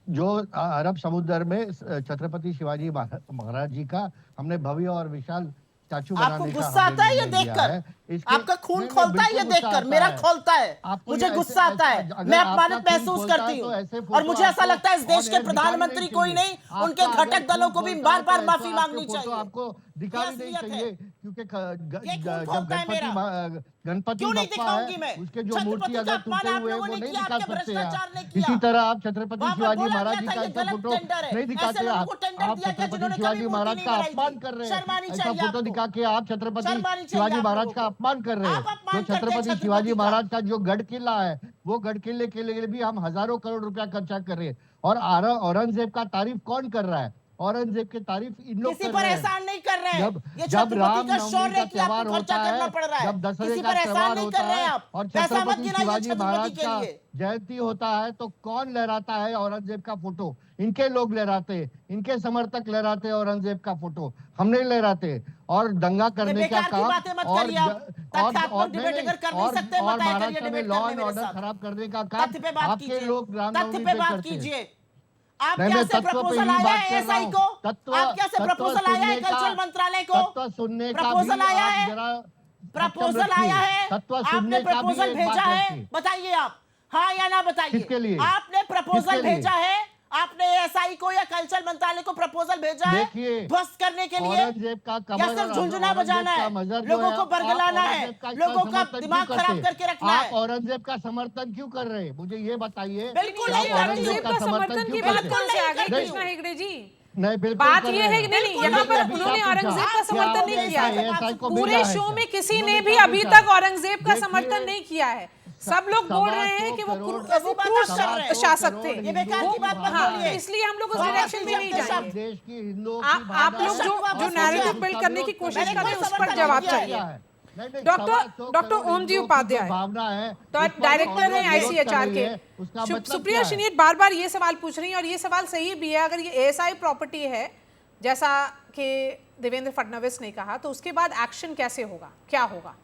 जो अरब समुद्र में छत्रपति शिवाजी महाराज जी का हमने भव्य और विशाल स्टैचू बनाने का, आपको गुस्सा आता है ये देखकर? आपका खून खोलता है ये देखकर? मेरा खोलता है, मुझे गुस्सा आता है, मैं अपमानित महसूस करती हूँ, और मुझे ऐसा लगता है इस देश के प्रधानमंत्री कोई नहीं, उनके घटक दलों को भी बार बार माफी मांगनी चाहिए। आपको दिखानी नहीं चाहिए, क्योंकि जब गणपति बप्पा है उसके जो मूर्ति अगर टूटे हुए वो नहीं दिखा सकते हैं। इसी तरह आप छत्रपति शिवाजी महाराज जी का ऐसा फोटो नहीं दिखाते। आप छत्रपति शिवाजी महाराज का अपमान कर रहे हैं। ऐसा फोटो दिखा के आप छत्रपति शिवाजी महाराज का अपमान कर रहे हैं। तो छत्रपति शिवाजी महाराज का जो गढ़ किला है, वो गढ़ किले के लिए भी हम हजारों करोड़ रुपया खर्चा कर रहे हैं। और औरंगजेब का तारीफ कौन कर रहा है? औरंगजेब की तारीफ इन लोग किसी कर पर रहे हैं। एहसान नहीं कर रहे हैं। ये जब छत्रपति का रामनवमी शौर्य का कि आपको त्योहार खर्चा होता करना है, पड़ रहा है, जब दशहरे किसी का पर एहसान त्योहार नहीं होता कर रहे है हैं आप। और पैसा मत छत्रपति गिनाइए शिवाजी छत्रपति महाराज के का लिए। जयंती होता है तो कौन लहराता है औरंगजेब का फोटो? इनके लोग लहराते, इनके समर्थक लहराते औरंगजेब का फोटो, हम नहीं लहराते। और दंगा करने का बेकार की काम बातें मत करिए आप। तथ्यात्मक डिबेट अगर कर नहीं सकते और बताया करिए महाराष्ट्र में डिबेट लॉ करने एंड मेरे ऑर्डर साथ। खराब करने का काम तथ्य पे बात आपके कीजिए, लोग तथ्य रामनवमी पे पे बात करते हैं। कीजिए। आप नहीं, क्या मैं से तत्व पे प्रपोजल ही आया बात है कर रहा एसआई हूँ। को? तत्व आप क्या से तत्व प्रपोजल आया है सुनने का, कल्चरल मंत्रालय को? तत्व सुनने का प्रपोजल भी आया आप है? जरा प्रपोजल रखिए। आया है? तत्व आपने सुनने का भी प्रपोजल एक बात भेजा है? रखिए। बताइए आप, हाँ या ना बताइए। किसके लिए? आपने प्रपोजल किसके लिए? भेजा है? आपने एसआई को या कल्चरल मंत्रालय को प्रपोजल भेजा है देखिए, ध्वस्त करने के लिए, औरंगजेब का या कमर सिर्फ और झुंझुना औरंगजेब बजाना का है, मजहर जो लोगों है, को आप बरगलाना है, औरंगजेब का इतना लोगों का समर्थन क्यों दिमाग खराब करते? करके रखना आप है? औरंगजेब का समर्थन क्यों कर रहे हैं? मुझे ये बताइए। बिल्कुल आप नहीं, औरंगजेब का समर्थन की क्यों बात करते कौन से आ गई नहीं, कृष्णा हेगड़े जी? नहीं, बिल्कुल बात कर ये रहे है कि नहीं, बिल्कुल यहाँ पर अभी उन्होंने क्या औरंगजेब पूछा? का समर्थन क्या नहीं किया है। ASI को पूरे भेजा है शो क्या? में किसी उन्होंने ने भी क्या अभी पूछा? तक औरंगजेब का समर्थन नहीं किया है। सब लोग बोल रहे हैं कि वो क्रूर शासक थे। ये बेकार की बात मत बोलिए। इसलिए हम लोग उस डायरेक्शन में नहीं जाएंगे। देश की हिंदुओं आप लोग जो नैरेटिव बिल्ड करने की कोशिश कर रहे हैं उस पर जवाब चाहिए। डॉक्टर ओम जी उपाध्याय तो डायरेक्टर हैं आईसीएचआर के। सुप्रिया शिनीट बार बार ये सवाल पूछ रही हैं और ये सवाल सही भी है। अगर ये एएसआई प्रॉपर्टी है जैसा कि देवेंद्र फडणवीस ने कहा तो उसके बाद एक्शन कैसे होगा, क्या होगा?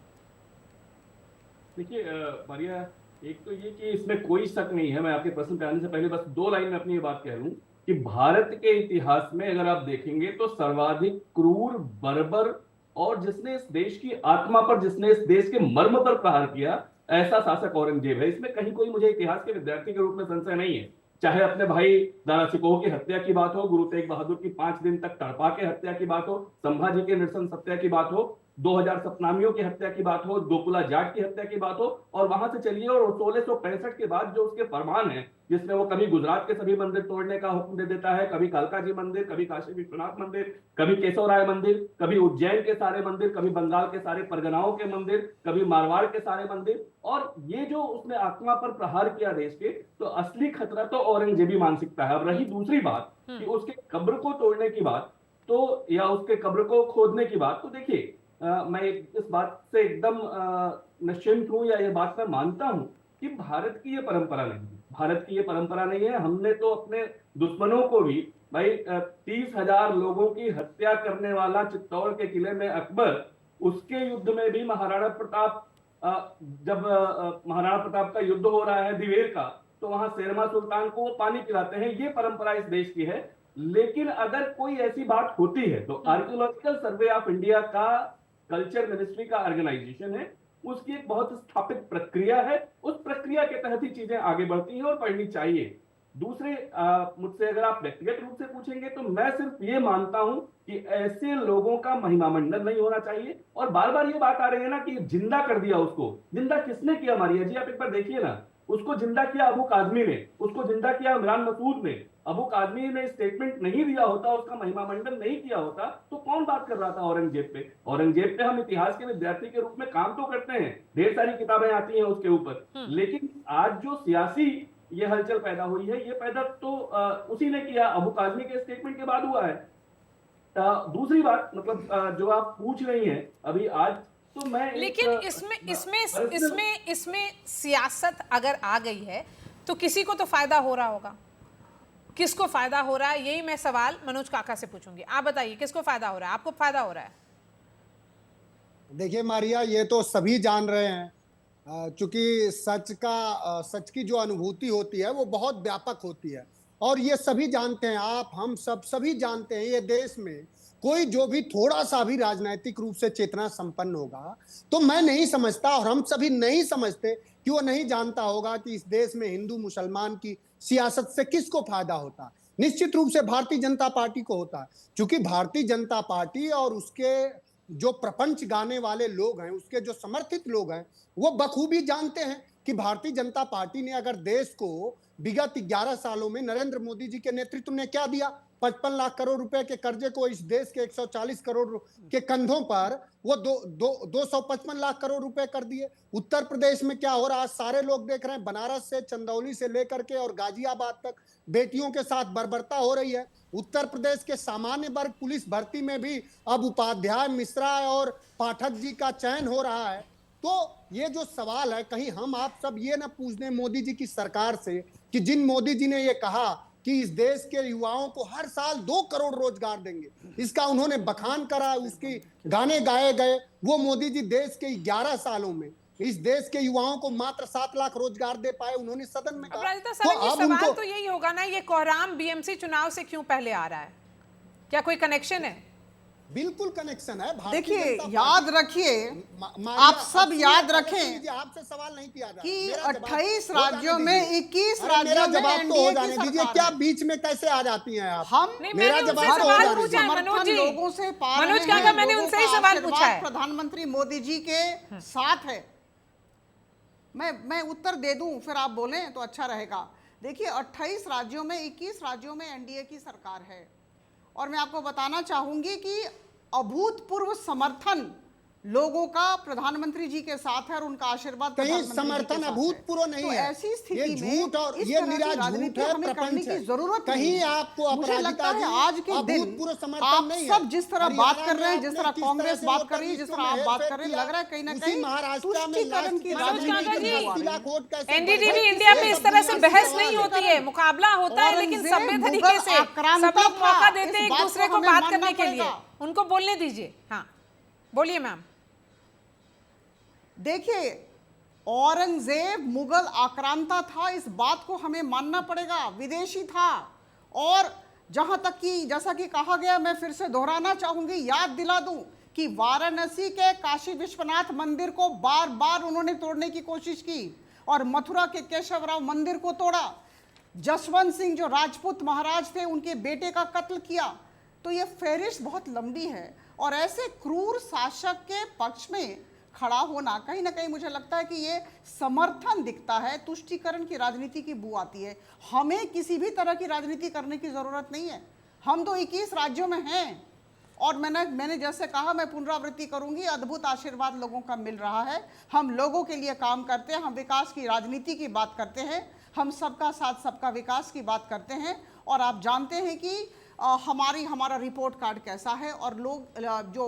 देखिए मारिया, एक तो ये कि इसमें कोई शक नहीं है, मैं आपके प्रश्न पे आने से पहले बस 2 लाइन में अपनी ये बात कह लूं कि भारत के इतिहास में अगर आप देखेंगे तो सर्वाधिक क्रूर, बर्बर और जिसने इस देश की आत्मा पर, जिसने इस देश के मर्म पर प्रहार किया, ऐसा शासक औरंगजेब है। इसमें कहीं कोई मुझे इतिहास के विद्यार्थी के रूप में संशय नहीं है। चाहे अपने भाई दारा सिकोह की हत्या की बात हो, गुरु तेग बहादुर की 5 दिन तक तड़पा के हत्या की बात हो, संभाजी के नृशंस हत्या की बात हो, 2000 सतनामियों की हत्या की बात हो, गोकुला जाट की हत्या की बात हो, और वहां से चलिए और 1665 के बाद जो उसके फरमान है जिसमें वो कभी गुजरात के सभी मंदिर तोड़ने का हुक्म दे देता है, कभी कालका जी मंदिर, कभी काशी विश्वनाथ मंदिर, कभी केशवराय मंदिर, कभी उज्जैन के सारे मंदिर, कभी बंगाल के सारे परगनाओं के मंदिर, कभी मारवाड़ के सारे मंदिर, और ये जो उसने आत्मा पर प्रहार किया देश के, तो असली खतरा तो औरंगजेबी मानसिकता है। अब रही दूसरी बात कि उसके कब्र को तोड़ने की बात, तो या उसके कब्र को खोदने की बात, तो देखिए मैं इस बात से एकदम निश्चिंत हूं, या ये बात मैं मानता हूं कि भारत की ये परंपरा नहीं है। भारत की ये परंपरा नहीं है। हमने तो अपने दुश्मनों को भी भाई 30,000 लोगों की हत्या करने वाला चित्तौड़ के किले में अकबर, उसके युद्ध में भी महाराणा प्रताप, जब महाराणा प्रताप का युद्ध हो रहा है दिवेर का, तो वहां शेरमा सुल्तान को वो पानी पिलाते हैं। ये परंपरा इस देश की है। लेकिन अगर कोई ऐसी बात होती है तो आर्कियोलॉजिकल सर्वे ऑफ इंडिया का, कल्चर मिनिस्ट्री का ऑर्गेनाइजेशन है, उसकी एक बहुत स्थापित प्रक्रिया है। उस प्रक्रिया के तहत ही चीजें आगे बढ़ती हैं और बढ़नी चाहिए। दूसरे मुझसे अगर आप व्यक्तिगत रूप से पूछेंगे तो मैं सिर्फ ये मानता हूं कि ऐसे लोगों का महिमा मंडन नहीं होना चाहिए। और बार बार ये बात आ रही है ना कि जिंदा कर दिया उसको। जिंदा किसने किया मारिया जी? आप एक बार देखिए ना, उसको जिंदा किया अबू काजमी ने, उसको जिंदा किया इमरान मसूद ने। अबू काजमी ने स्टेटमेंट नहीं दिया होता, उसका महिमा मंडन नहीं किया होता, तो कौन बात कर रहा था औरंगजेब पे? औरंगजेब पे हम इतिहास के विद्यार्थी के रूप में काम तो करते हैं, ढेर सारी किताबें आती हैं उसके ऊपर, लेकिन आज जो सियासी ये हलचल पैदा हुई है, ये पैदा तो उसी ने किया, अबू काजमी के स्टेटमेंट के बाद हुआ है। दूसरी बात, मतलब जो आप पूछ रही हैं अभी आज, तो मैं लेकिन इसमें सियासत अगर आ गई है तो किसी को तो फायदा हो रहा होगा। किसको फायदा हो रहा है, यही मैं सवाल मनोज काका से पूछूंगी। आप बताइए किसको फायदा हो रहा है? आपको फायदा हो रहा है? देखिए मारिया, ये तो सभी जान रहे हैं, चूंकि सच की जो अनुभूति होती है वो बहुत व्यापक होती है, और ये सभी जानते हैं, आप, हम सभी जानते हैं, ये देश में कोई जो भी थोड़ा सा भी राजनीतिक रूप से चेतना संपन्न होगा, तो मैं नहीं समझता और हम सभी नहीं समझते कि वो नहीं जानता होगा कि इस देश में हिंदू मुसलमान की सियासत से किसको फायदा होता है। निश्चित रूप से भारतीय जनता पार्टी को होता है, क्योंकि भारतीय जनता पार्टी और उसके जो प्रपंच गाने वाले लोग हैं, उसके जो समर्थित लोग हैं, वो बखूबी जानते हैं कि भारतीय जनता पार्टी ने अगर देश को विगत 11 सालों में नरेंद्र मोदी जी के नेतृत्व ने क्या दिया, 55 लाख करोड़ रुपए के कर्जे को इस देश के 140 करोड़ के कंधों पर वो 255 लाख करोड़ रुपए कर दिए। उत्तर प्रदेश में क्या हो रहा है सारे लोग देख रहे हैं, बनारस से, चंदौली से लेकर के और गाजियाबाद तक बेटियों के साथ बर्बरता हो रही है। उत्तर प्रदेश के सामान्य वर्ग पुलिस भर्ती में भी अब उपाध्याय, मिश्रा और पाठक जी का चयन हो रहा है। तो ये जो सवाल है, कहीं हम आप सब ये ना पूछ दें मोदी जी की सरकार से कि जिन मोदी जी ने ये कहा कि इस देश के युवाओं को हर साल 2 करोड़ रोजगार देंगे, इसका उन्होंने बखान करा, उसके गाने गाए गए। वो मोदी जी देश के 11 सालों में इस देश के युवाओं को मात्र 7 लाख रोजगार दे पाए, उन्होंने सदन में कहा। तो अब सवाल तो यही होगा ना, ये कोहराम बीएमसी चुनाव से क्यों पहले आ रहा है? क्या कोई कनेक्शन है? बिल्कुल कनेक्शन है। देखिए, याद रखिए, आप सब याद रखें, आपसे सवाल नहीं किया कि 28 राज्यों में 21 राज्यों में एनडीए की सरकार। क्या बीच में कैसे आ जाती हैं आप? हम मेरा जवाब पूछा है मनोज जी, लोगों से मनोज क्या मैंने उनसे ही सवाल पूछा है। प्रधानमंत्री मोदी जी के साथ है। मैं उत्तर दे दूं फिर आप बोलें तो अच्छा रहेगा। देखिए, 28 राज्यों में 21 राज्यों में एनडीए की सरकार है और मैं आपको बताना चाहूंगी कि अभूतपूर्व समर्थन लोगों का प्रधानमंत्री जी के साथ है और उनका आशीर्वाद कहीं समर्थन अभूतपूर्व नहीं है। ऐसी स्थिति ये झूठ और ये निरा झूठ है, प्रपंच है। जरूरत कहीं आपको मुझे लगता है आज के दिन आप सब जिस तरह बात कर रहे हैं, जिस तरह कांग्रेस बात कर रही है, जिस तरह आप बात कर रहे हैं, लग रहा है कहीं ना कहीं तुष्टीकरण की राजनीति। एनडीटीवी इंडिया में इस तरह से बहस नहीं होती है, मुकाबला होता है, लेकिन सभ्य तरीके से सब लोग मौका देते हैं एक दूसरे को बात करने के लिए। उनको बोलने दीजिए। हाँ, बोलिए मैम। देखिए, औरंगजेब मुगल आक्रांता था, इस बात को हमें मानना पड़ेगा, विदेशी था। और जहां तक कि जैसा कि कहा गया, मैं फिर से दोहराना चाहूंगी, याद दिला दूं कि वाराणसी के काशी विश्वनाथ मंदिर को बार बार उन्होंने तोड़ने की कोशिश की और मथुरा के केशवराव मंदिर को तोड़ा। जसवंत सिंह जो राजपूत महाराज थे, उनके बेटे का कत्ल किया। तो ये फहरिस्त बहुत लंबी है और ऐसे क्रूर शासक के पक्ष में खड़ा होना कहीं ना कहीं मुझे लगता है कि ये समर्थन दिखता है, तुष्टीकरण की राजनीति की बू आती है। हमें किसी भी तरह की राजनीति करने की जरूरत नहीं है। हम तो 21 राज्यों में हैं और मैंने जैसे कहा, मैं पुनरावृत्ति करूंगी, अद्भुत आशीर्वाद लोगों का मिल रहा है। हम लोगों के लिए काम करते हैं, हम विकास की राजनीति की बात करते हैं, हम सबका साथ सबका विकास की बात करते हैं। और आप जानते हैं कि हमारा रिपोर्ट कार्ड कैसा है और लोग जो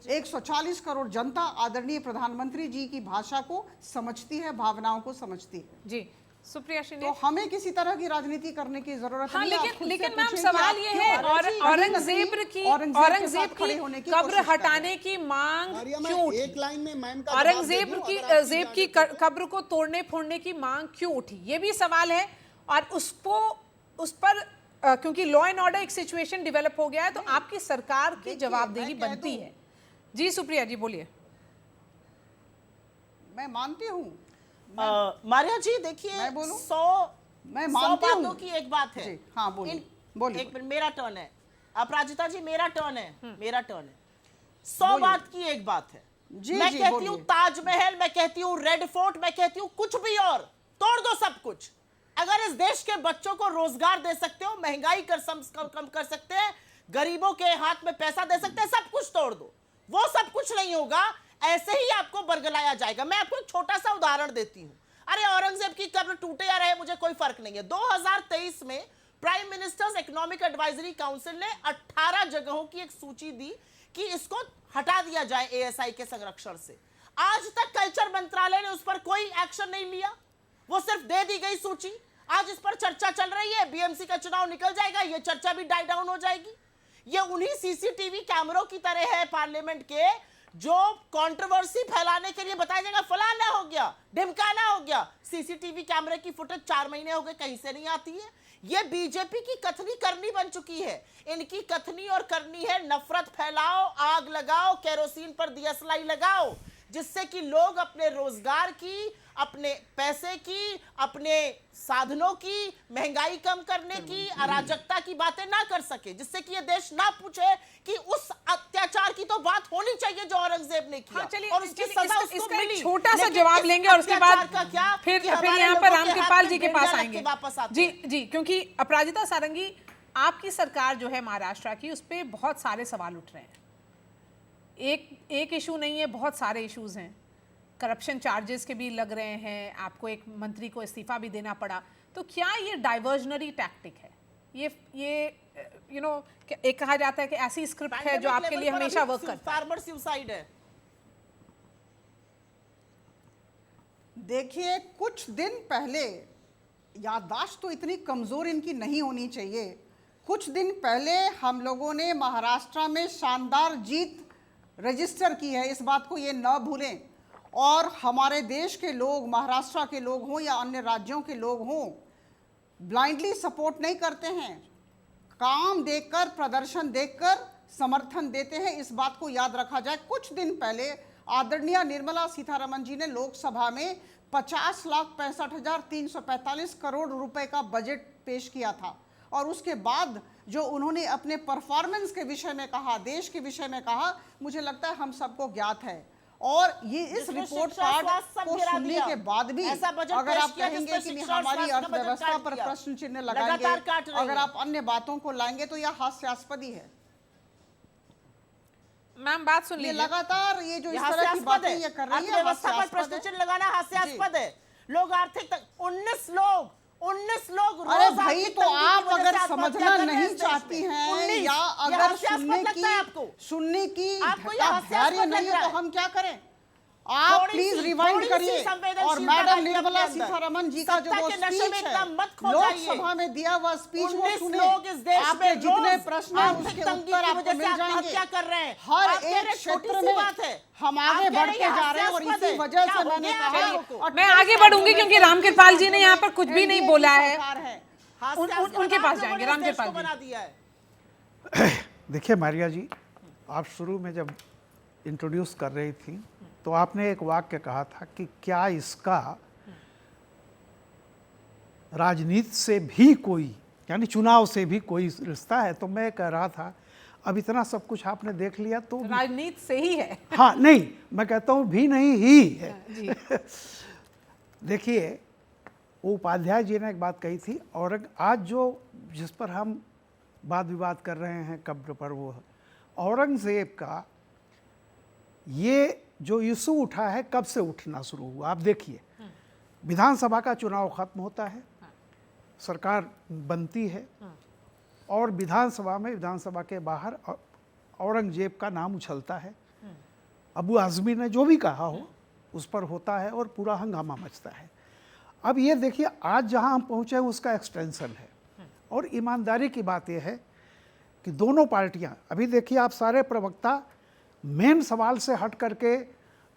140 करोड़ जनता आदरणीय प्रधानमंत्री जी की भाषा को समझती है, भावनाओं को समझती है। जी सुप्रिया श्रीनेश, तो हमें किसी तरह की राजनीति करने की जरूरत नहीं है। लेकिन मैम सवाल ये है, और औरंगजेब की कब्र हटाने की मांग क्यों उठी? एक लाइन में मैम का औरंगजेब की कब्र को तोड़ने फोड़ने की मांग क्यों उठी, ये भी सवाल है। और उस पर क्योंकि लॉ एंड ऑर्डर एक सिचुएशन डेवलप हो गया है, तो आपकी सरकार की जवाबदेही बनती है। जी सुप्रिया जी बोलिए। मैं मानती हूँ मारिया जी, देखिए, मैं बोलूं? 100 बातों की एक बात है। हाँ बोलिए। एक मिनट, मेरा टर्न है। अपराजिता जी, मेरा टर्न है, मेरा टर्न है। 100 बात की एक बात है। मैं कहती हूँ ताजमहल, मैं कहती हूँ रेड फोर्ट, मैं कहती हूँ कुछ भी और तोड़ दो सब कुछ। अगर इस देश के बच्चों को रोजगार दे सकते हो, महंगाई कम कर सकते हैं, गरीबों के हाथ में पैसा दे सकते हैं, सब कुछ तोड़ दो। वो सब कुछ नहीं होगा, ऐसे ही आपको बरगलाया जाएगा। मैं आपको एक छोटा सा उदाहरण देती हूं। अरे औरंगजेब की कब्र टूटे या रहे, मुझे कोई फर्क नहीं है। 2023 में prime ministers economic advisory council ने 18 जगहों की एक सूची दी कि इसको हटा दिया जाए एएसआई के संरक्षण से। आज तक कल्चर मंत्रालय ने उस पर कोई एक्शन नहीं लिया, वो सिर्फ दे दी गई सूची। आज इस पर चर्चा चल रही है, बीएमसी का चुनाव निकल जाएगा, ये चर्चा भी डाई डाउन हो जाएगी। ये उन्हीं सीसीटीवी कैमरों की तरह है पार्लियामेंट के, जो कंट्रोवर्सी फैलाने के लिए बताया जाएगा फलाना हो गया, ढिमकाना हो गया। सीसीटीवी कैमरे की फुटेज 4 महीने हो गए, कहीं से नहीं आती है। ये बीजेपी की कथनी करनी बन चुकी है। इनकी कथनी और करनी है नफरत फैलाओ, आग लगाओ, केरोसिन पर दियासलाई लगाओ। जिससे कि लोग अपने रोजगार की, अपने पैसे की, अपने साधनों की, महंगाई कम करने की, अराजकता की बातें ना कर सके, जिससे कि ये देश ना पूछे कि उस अत्याचार की तो बात होनी चाहिए जो औरंगजेब ने किया। हाँ, चलिए, और उसकी सजा उसको इसका मिली। एक छोटा सा लेकिन जवाब इस लेंगे और उसके बाद अत्याचार का क्या फिर कि हमारे यहाँ लोगों पर के रामकृपाल हाथ जी में के पास बेड़ियां रख आएंगे। के वापस आते जी हैं। जी, क्योंकि अपराजिता सारंगी, आपकी सरकार जो है महाराष्ट्र की, उस पर बहुत सारे सवाल उठ रहे हैं। एक इशू नहीं है, बहुत सारे इश्यूज हैं। करप्शन चार्जेस के भी लग रहे हैं, आपको एक मंत्री को इस्तीफा भी देना पड़ा। तो क्या ये डाइवर्जनरी टैक्टिक है? ये यू नो एक कहा जाता है कि ऐसी स्क्रिप्ट है जो आपके लिए हमेशा वर्क करता है। फार्मर सुसाइड है। देखिए, कुछ दिन पहले, याददाश्त तो इतनी कमज़ोर इनकी नहीं होनी चाहिए, कुछ दिन पहले हम लोगों ने महाराष्ट्र में शानदार जीत रजिस्टर की है, इस बात को ये न भूलें। और हमारे देश के लोग, महाराष्ट्र के लोग हों या अन्य राज्यों के लोग हों, ब्लाइंडली सपोर्ट नहीं करते हैं, काम देखकर, प्रदर्शन देखकर समर्थन देते हैं, इस बात को याद रखा जाए। कुछ दिन पहले आदरणीय निर्मला सीतारमण जी ने लोकसभा में 50,65,345 करोड़ रुपए का बजट पेश किया था, और उसके बाद जो उन्होंने अपने परफॉर्मेंस के विषय में कहा, देश के विषय में कहा, मुझे लगता है हम सबको ज्ञात है। और ये इस रिपोर्ट कार्ड को सुनने के बाद भी अगर आप कहेंगे कि हमारी अर्थव्यवस्था पर प्रश्न चिन्ह लगाएंगे, अगर आप अन्य बातों को लाएंगे, तो यह हास्यास्पद ही है। मैम बात सुन लीजिए, लगातार ये जो इस तरह की बातें ये कर रही है, अर्थव्यवस्था पर प्रश्न चिन्ह लगाना हास्यास्पद है। लोग आर्थिक तक 19 लोग अरे भाई, तो आप अगर समझना नहीं चाहती हैं या अगर सुनने की धैर्य नहीं है, तो हम क्या करें? आप प्लीज रिवाइंड करिए और मैडम निर्मला सीतारमण जी का जो वो स्पीच है लोकसभा में दिया हुआ स्पीच वो सुने। आपके जितने प्रश्न हैं उसके उत्तर आपको मिल जाएंगे। हर एक क्षेत्र में हम आगे बढ़ते जा रहे हैं, और इसी वजह से मैंने कहा मैं आगे बढ़ूंगी क्योंकि रामकृपाल जी ने यहाँ पर कुछ भी नहीं बोला है। उनके पास जाएंगे। रामकृपाल जी, देखिए मारिया जी, आप शुरू में जब इंट्रोड्यूस कर रही थी तो आपने एक वाक्य कहा था कि क्या इसका राजनीति से भी कोई, यानी चुनाव से भी कोई रिश्ता है? तो मैं कह रहा था अब इतना सब कुछ आपने देख लिया तो राजनीति से ही है। हाँ, नहीं, मैं कहता हूँ भी नहीं ही है। देखिए, उपाध्याय जी ने एक बात कही थी, और आज जो जिस पर हम वाद विवाद कर रहे हैं कब्र पर, वो औरंगजेब का ये जो इशू उठा है कब से उठना शुरू हुआ? आप देखिए, विधानसभा का चुनाव खत्म होता है, सरकार बनती है, और विधानसभा के बाहर औरंगजेब का नाम उछलता है। अबू आजमी ने जो भी कहा हो उस पर होता है और पूरा हंगामा मचता है। अब ये देखिए, आज जहां हम पहुंचे हैं उसका एक्सटेंशन है। और ईमानदारी की बात यह है कि दोनों पार्टियां, अभी देखिए आप सारे प्रवक्ता मेन सवाल से हट करके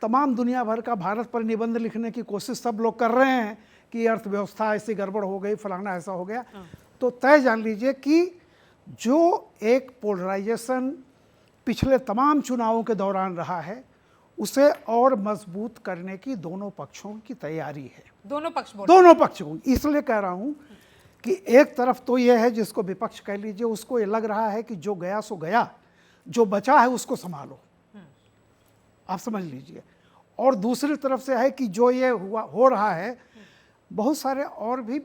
तमाम दुनिया भर का भारत पर निबंध लिखने की कोशिश सब लोग कर रहे हैं कि अर्थव्यवस्था ऐसी गड़बड़ हो गई, फलाना ऐसा हो गया। तो तय जान लीजिए कि जो एक पोलराइजेशन पिछले तमाम चुनावों के दौरान रहा है, उसे और मजबूत करने की दोनों पक्षों की तैयारी है। दोनों पक्षों, इसलिए कह रहा हूं कि एक तरफ तो यह है जिसको विपक्ष कह लीजिए, उसको ये लग रहा है कि जो गया सो गया, जो बचा है उसको संभालो, आप समझ लीजिए। और दूसरी तरफ से है कि जो ये हो रहा है, बहुत सारे और भी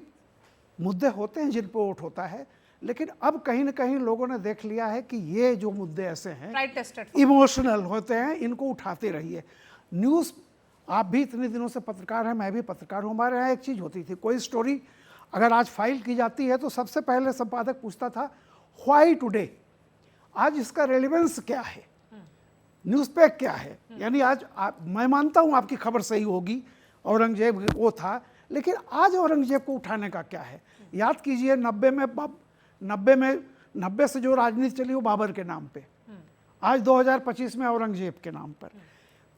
मुद्दे होते हैं जिन पर वोट होता है, लेकिन अब कहीं ना कहीं लोगों ने देख लिया है कि ये जो मुद्दे ऐसे हैं, इमोशनल होते हैं, इनको उठाते रहिए। न्यूज़, आप भी इतने दिनों से पत्रकार हैं, मैं भी पत्रकार हूँ। हमारे यहाँ एक चीज़ होती थी, कोई स्टोरी अगर आज फाइल की जाती है तो सबसे पहले संपादक पूछता था व्हाई टुडे, आज इसका रेलेवेंस क्या है, न्यूज़ पे क्या है। यानी आज मैं मानता हूँ आपकी खबर सही होगी, औरंगजेब वो था, लेकिन आज औरंगजेब को उठाने का क्या है? याद कीजिए 90 से जो राजनीति चली वो बाबर के नाम पे, आज 2025 में औरंगजेब के नाम पर।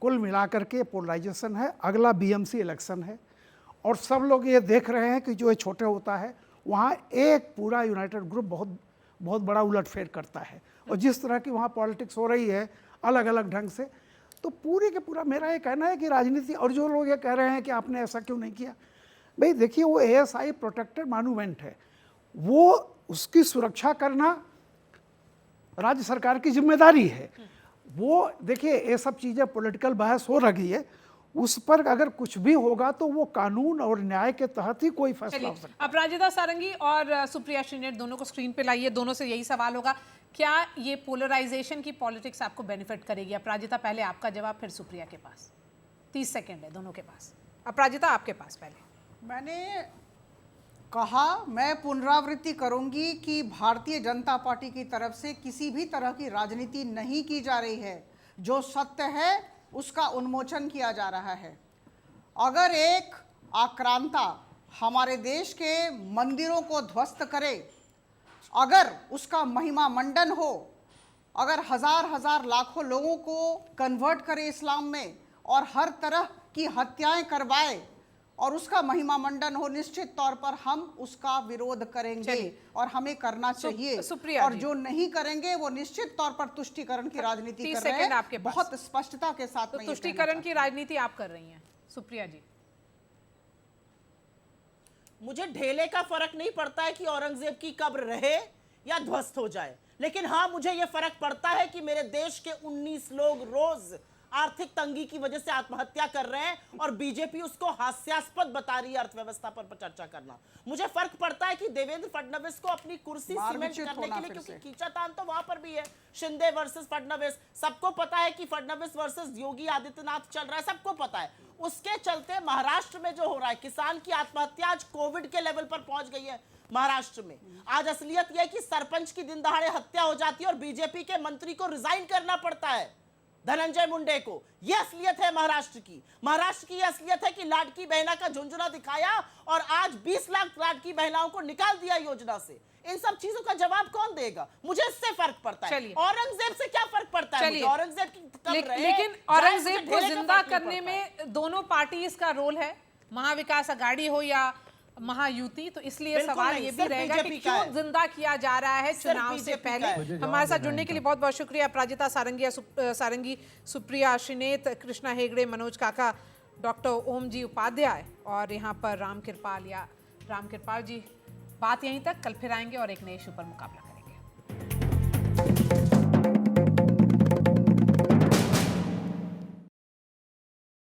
कुल मिलाकर के पोलराइजेशन है। अगला बीएमसी इलेक्शन है, और सब लोग ये देख रहे हैं कि जो ये छोटे होता है वहाँ एक पूरा यूनाइटेड ग्रुप बहुत बड़ा उलटफेर करता है। और जिस तरह की वहाँ पॉलिटिक्स हो रही है अलग अलग ढंग से, तो पूरे के पूरा मेरा ये कहना है कि राजनीति, और जो लोग ये कह रहे हैं कि आपने ऐसा क्यों नहीं किया, भाई देखिए वो ASI प्रोटेक्टेड मॉन्यूमेंट है, वो उसकी सुरक्षा करना राज्य सरकार की जिम्मेदारी है। वो देखिए ये सब चीज़ें पॉलिटिकल बहस हो रही है, उस पर अगर कुछ भी होगा तो वो कानून और न्याय के तहत ही कोई फैसला हो सकता है। अपराजिता सारंगी और सुप्रिया श्रीनेट दोनों को स्क्रीन पे लाइए, दोनों से यही सवाल होगा, क्या ये पोलराइजेशन की पॉलिटिक्स आपको बेनिफिट करेगी? अपराजिता पहले आपका जवाब, फिर सुप्रिया के पास। 30 सेकेंड है दोनों के पास। अपराजिता आपके पास पहले। मैंने कहा, मैं पुनरावृत्ति करूंगी कि भारतीय जनता पार्टी की तरफ से किसी भी तरह की राजनीति नहीं की जा रही है। जो सत्य है उसका उन्मोचन किया जा रहा है। अगर एक आक्रांता हमारे देश के मंदिरों को ध्वस्त करे, अगर उसका महिमा मंडन हो, अगर हजार लाखों लोगों को कन्वर्ट करे इस्लाम में और हर तरह की हत्याएं करवाए और उसका महिमा मंडन हो, निश्चित तौर पर हम उसका विरोध करेंगे और हमें करना चाहिए। सुप्रिया और जी। जो नहीं करेंगे वो निश्चित तौर पर तुष्टीकरण की राजनीति कर रहे हैं। बहुत स्पष्टता के साथ तो तुष्टीकरण की राजनीति आप कर रही हैं सुप्रिया जी। मुझे ढेले का फर्क नहीं पड़ता है कि औरंगजेब की कब्र रहे या ध्वस्त हो जाए, लेकिन हाँ मुझे यह फर्क पड़ता है कि मेरे देश के 19 लोग रोज आर्थिक तंगी की वजह से आत्महत्या कर रहे हैं और बीजेपी उसको हास्यास्पद बता रही है अर्थव्यवस्था पर चर्चा करना। मुझे फर्क पड़ता है कि देवेंद्र फडणवीस को अपनी कुर्सी सीमेंट करने के लिए, क्योंकि खींचातान तो वहां पर भी है, शिंदे वर्सेस फडणवीस, सबको पता है कि फडणवीस वर्सेस योगी आदित्यनाथ चल रहा है, सबको पता है। उसके चलते महाराष्ट्र में जो हो रहा है, किसान की आत्महत्या आज कोविड के लेवल पर पहुंच गई है महाराष्ट्र में। आज असलियत यह है कि सरपंच की दिन दहाड़े हत्या हो जाती है और बीजेपी के मंत्री को रिजाइन करना पड़ता है, धनंजय मुंडे को। यह असलियत है महाराष्ट्र की। महाराष्ट्र की यह असलियत है कि लाडकी बहना का झुंझुना दिखाया और आज 20 लाख लाडकी महिलाओं को निकाल दिया योजना से। इन सब चीजों का जवाब कौन देगा? मुझे इससे फर्क पड़ता है। औरंगजेब से क्या फर्क पड़ता है मुझे? औरंगजेब की लेकिन औरंगजेब को जिंदा करने में दोनों पार्टीज का रोल है, महाविकास अघाड़ी हो या महायुति, तो इसलिए सवाल ये भी रहेगा कि क्यों जिंदा किया जा रहा है चुनाव से पहले। हमारे साथ जुड़ने के लिए बहुत बहुत शुक्रिया अपराजिता सारंगी, सुप्रिया श्रीनेत, कृष्णा हेगड़े, मनोज काका, डॉक्टर ओम जी उपाध्याय और यहाँ पर राम कृपाल जी। बात यहीं तक, कल फिर आएंगे और एक नए शो पर मुकाबला।